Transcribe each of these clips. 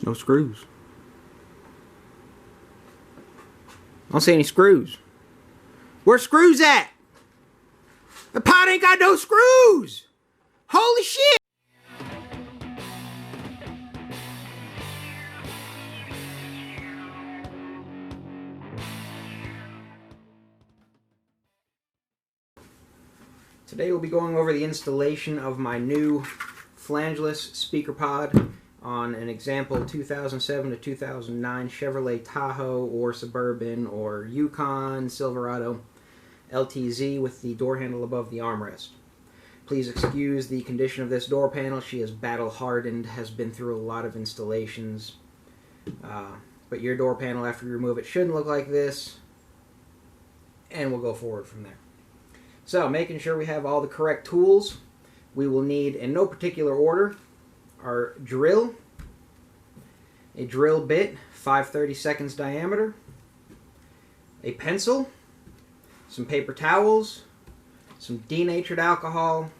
No screws. I don't see any screws. Where's screws at? The pod ain't got no screws! Holy shit! Today we'll be going over the installation of my new Flangeless speaker pod on an example 2007 to 2009 Chevrolet Tahoe or Suburban or Yukon, Silverado LTZ with the door handle above the armrest. Please excuse the condition of this door panel. She is battle hardened, has been through a lot of installations. But your door panel after you remove it shouldn't look like this, and we'll go forward from there. So, making sure we have all the correct tools, we will need, in no particular order, our drill, a drill bit, 5/32 diameter, a pencil, some paper towels, some denatured alcohol,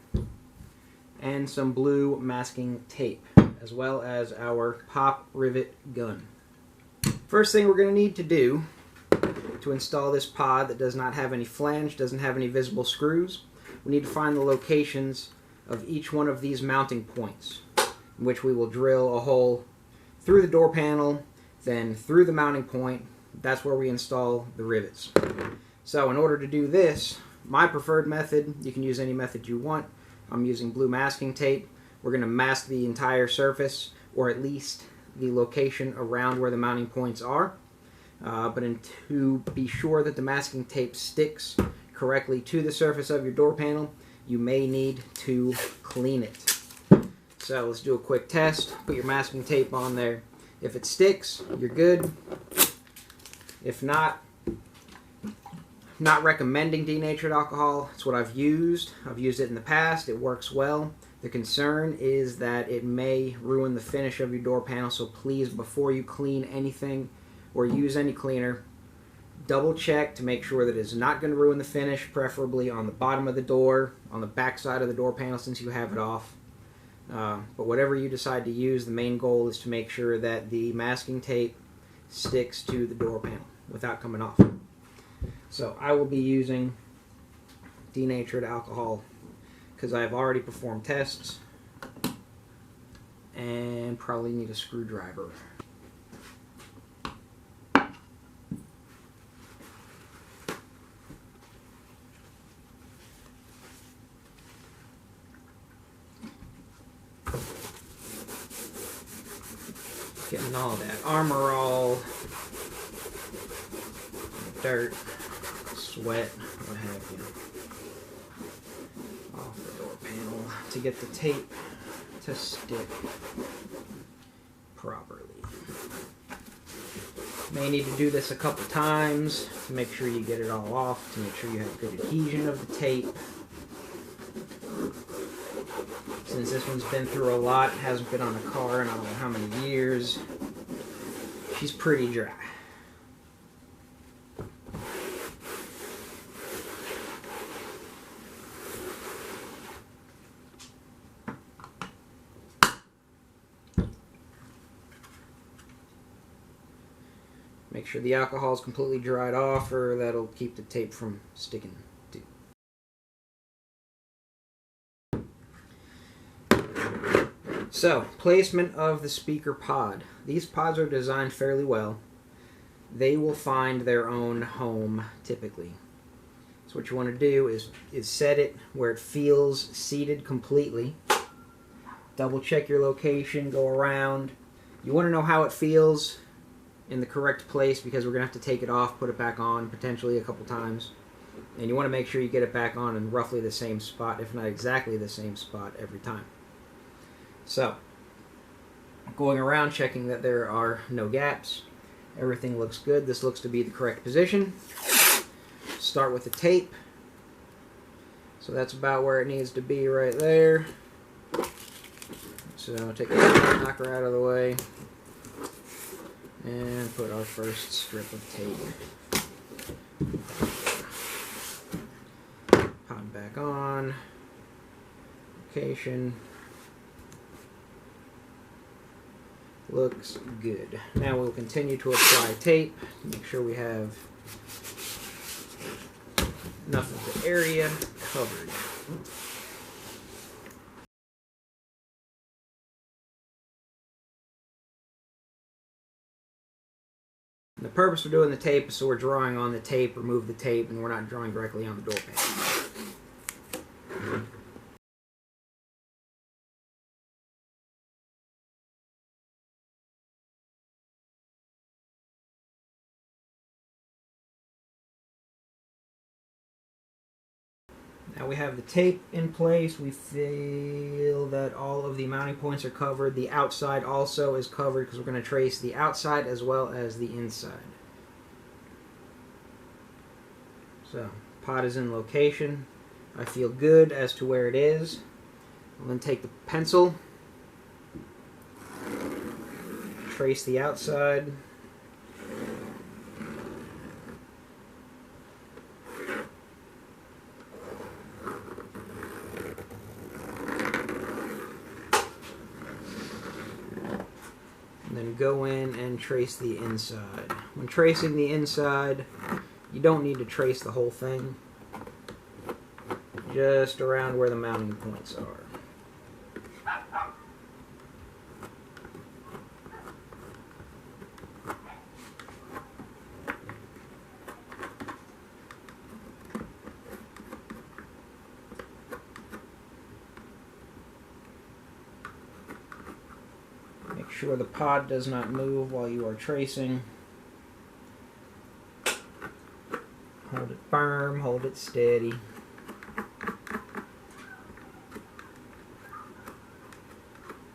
and some blue masking tape, as well as our pop rivet gun. First thing we're going to need to do to install this pod that does not have any flange, doesn't have any visible screws, we need to find the locations of each one of these mounting points, in which we will drill a hole through the door panel, then through the mounting point. That's where we install the rivets. So in order to do this, my preferred method, you can use any method you want. I'm using blue masking tape. We're going to mask the entire surface, or at least the location around where the mounting points are. But to be sure that the masking tape sticks correctly to the surface of your door panel, you may need to clean it. So let's do a quick test. Put your masking tape on there. If it sticks, you're good. If not, I'm not recommending denatured alcohol. It's what I've used. I've used it in the past. It works well. The concern is that it may ruin the finish of your door panel, so please, before you clean anything or use any cleaner, double check to make sure that it's not going to ruin the finish, preferably on the bottom of the door, on the back side of the door panel since you have it off. But whatever you decide to use, the main goal is to make sure that the masking tape sticks to the door panel without coming off. So I will be using denatured alcohol because I've already performed tests and probably need a screwdriver. Getting all that armor all, dirt, sweat, what have you, off the door panel to get the tape to stick properly. May need to do this a couple times to make sure you get it all off, to make sure you have good adhesion of the tape. Since this one's been through a lot, hasn't been on a car in I don't know how many years, she's pretty dry. Make sure the alcohol is completely dried off, or that'll keep the tape from sticking. So, placement of the speaker pod. These pods are designed fairly well. They will find their own home, typically. So what you want to do is set it where it feels seated completely. Double check your location, go around. You want to know how it feels in the correct place because we're going to have to take it off, put it back on, potentially a couple times. And you want to make sure you get it back on in roughly the same spot, if not exactly the same spot every time. So, going around checking that there are no gaps. Everything looks good. This looks to be the correct position. Start with the tape. So that's about where it needs to be right there. So take a knocker out of the way and put our first strip of tape. Pop it back on. Location. Looks good. Now we'll continue to apply tape. Make sure we have enough of the area covered. And the purpose of doing the tape is so we're drawing on the tape, remove the tape, and we're not drawing directly on the door panel. Now we have the tape in place. We feel that all of the mounting points are covered. The outside also is covered because we're going to trace the outside as well as the inside. So, pot is in location. I feel good as to where it is. I'm going to take the pencil, trace the outside. Then go in and trace the inside. When tracing the inside, you don't need to trace the whole thing, just around where the mounting points are. Make sure the pod does not move while you are tracing. Hold it firm, hold it steady.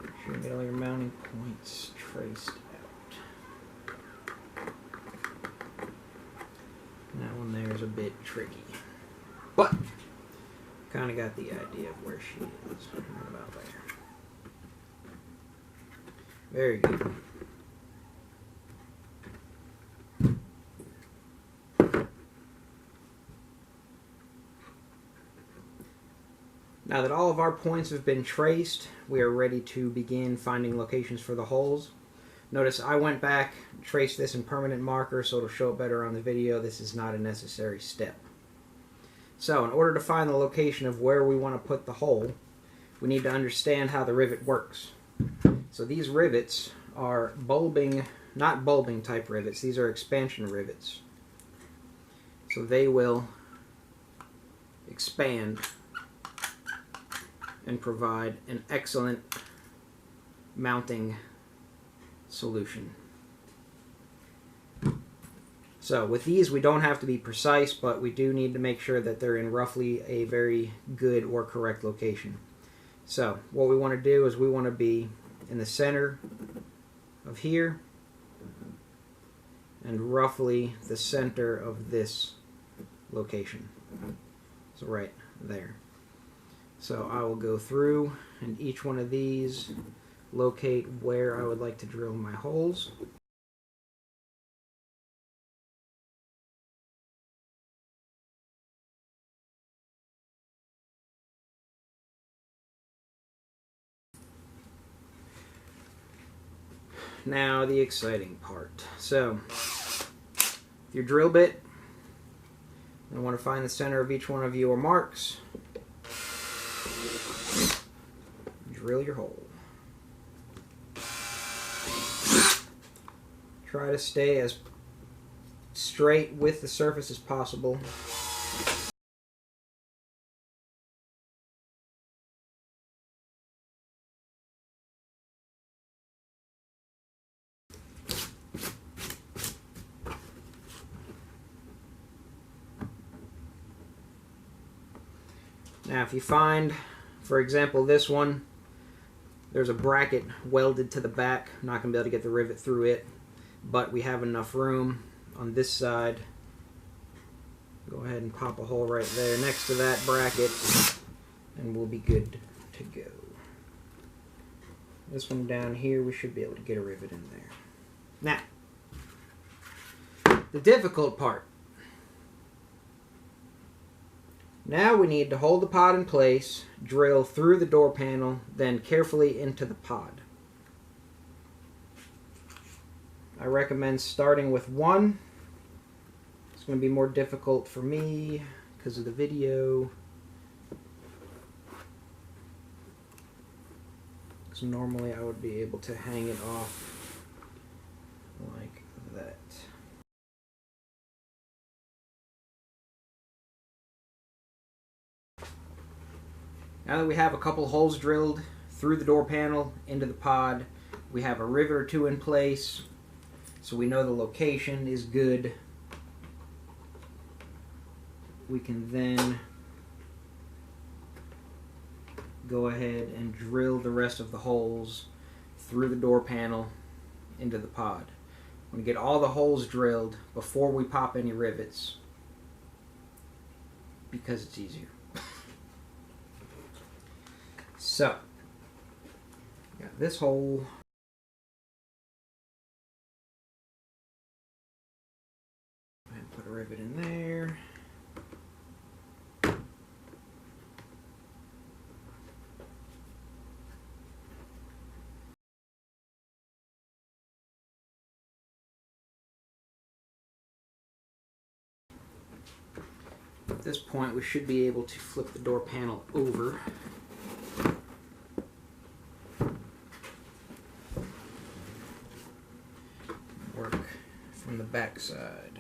Make sure you get all your mounting points traced out. That one there is a bit tricky, but kind of got the idea of where she is. Right about there. Very good. Now that all of our points have been traced, we are ready to begin finding locations for the holes. Notice I went back, traced this in permanent marker so it'll show it better on the video. This is not a necessary step. So in order to find the location of where we want to put the hole, we need to understand how the rivet works. So these rivets are bulbing, not bulbing type rivets, these are expansion rivets. So they will expand and provide an excellent mounting solution. So with these we don't have to be precise, but we do need to make sure that they're in roughly a very good or correct location. So what we want to do is we want to be in the center of here and roughly the center of this location. So right there. So I will go through and each one of these locate where I would like to drill my holes. Now the exciting part. So your drill bit, I want to find the center of each one of your marks. Drill your hole. Try to stay as straight with the surface as possible. Now if you find, for example, this one, there's a bracket welded to the back. I'm not going to be able to get the rivet through it, but we have enough room on this side. Go ahead and pop a hole right there next to that bracket, and we'll be good to go. This one down here, we should be able to get a rivet in there. Now, the difficult part. Now we need to hold the pod in place, drill through the door panel, then carefully into the pod. I recommend starting with one. It's going to be more difficult for me because of the video. So normally I would be able to hang it off like that. Now that we have a couple holes drilled through the door panel into the pod, we have a rivet or two in place, so we know the location is good. We can then go ahead and drill the rest of the holes through the door panel into the pod. I'm going to get all the holes drilled before we pop any rivets because it's easier. So, got this hole. Go ahead and put a rivet in there. At this point, we should be able to flip the door panel over. Work from the back side.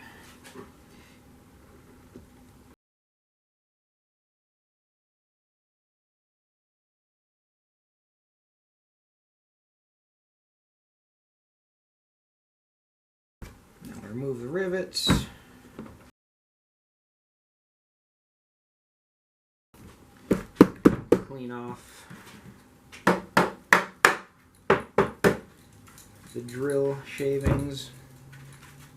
Now remove the rivets. Clean off the drill shavings.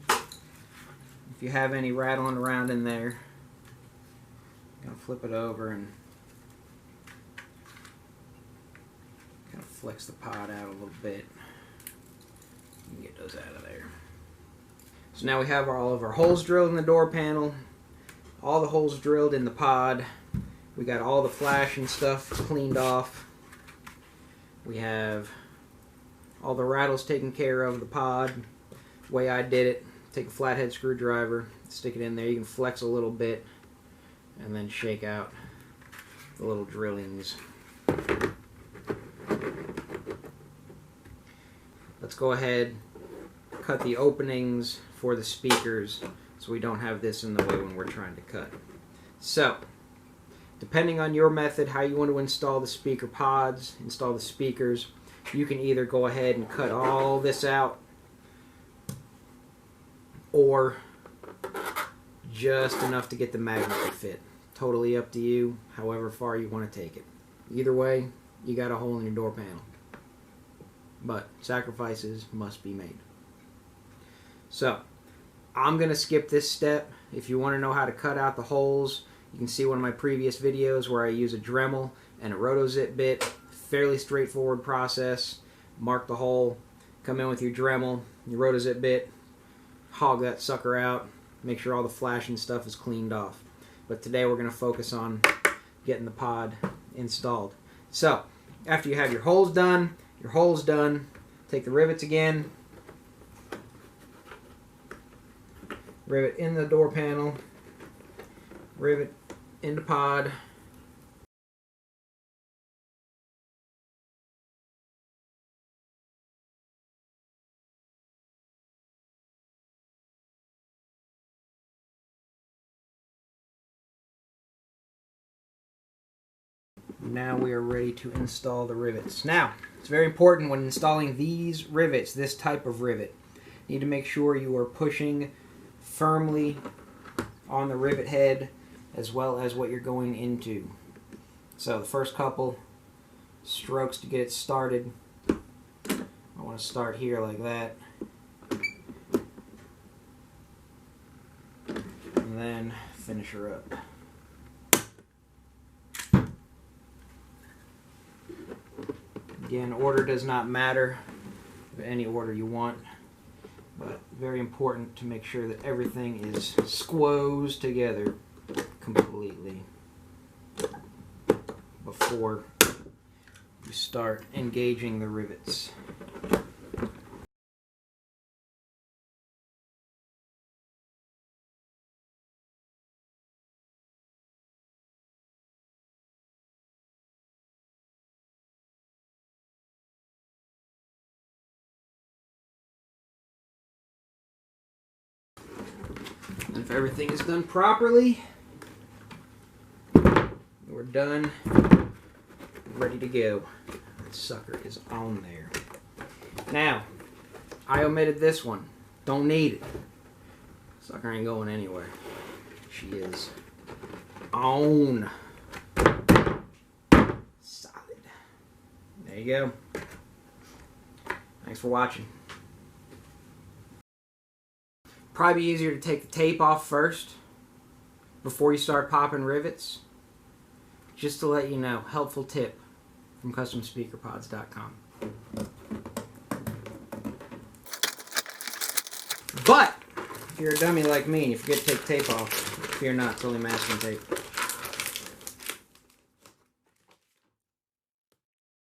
If you have any rattling around in there, I'm going to flip it over and kind of flex the pod out a little bit. You can get those out of there. So now we have all of our holes drilled in the door panel, all the holes drilled in the pod. We got all the flash and stuff cleaned off. We have all the rattles taken care of the pod. The way I did it, take a flathead screwdriver, stick it in there. You can flex a little bit and then shake out the little drillings. Let's go ahead, cut the openings for the speakers so we don't have this in the way when we're trying to cut. So, depending on your method, how you want to install the speaker pods, install the speakers, you can either go ahead and cut all this out or just enough to get the magnet to fit. Totally up to you, however far you want to take it. Either way, you got a hole in your door panel. But sacrifices must be made. So, I'm going to skip this step. If you want to know how to cut out the holes, you can see one of my previous videos where I use a Dremel and a rotozip bit. Fairly straightforward process. Mark the hole, come in with your Dremel, your rotozip bit, hog that sucker out, make sure all the flash and stuff is cleaned off. But today we're going to focus on getting the pod installed. So, after you have your holes done, take the rivets again, rivet in the door panel, rivet in the pod, now we are ready to install the rivets. Now, it's very important when installing these rivets, this type of rivet, you need to make sure you are pushing firmly on the rivet head as well as what you're going into. So the first couple strokes to get it started, I want to start here like that, and then finish her up. Again, order does not matter, any order you want, but very important to make sure that everything is squoze together completely before you start engaging the rivets. if everything is done properly, we're done, ready to go. That sucker is on there. Now, I omitted this one. Don't need it. Sucker ain't going anywhere. She is on. Solid. There you go. Thanks for watching. Probably be easier to take the tape off first before you start popping rivets. Just to let you know, helpful tip from CustomSpeakerPods.com. But if you're a dummy like me and you forget to take the tape off, fear not, it's only masking tape.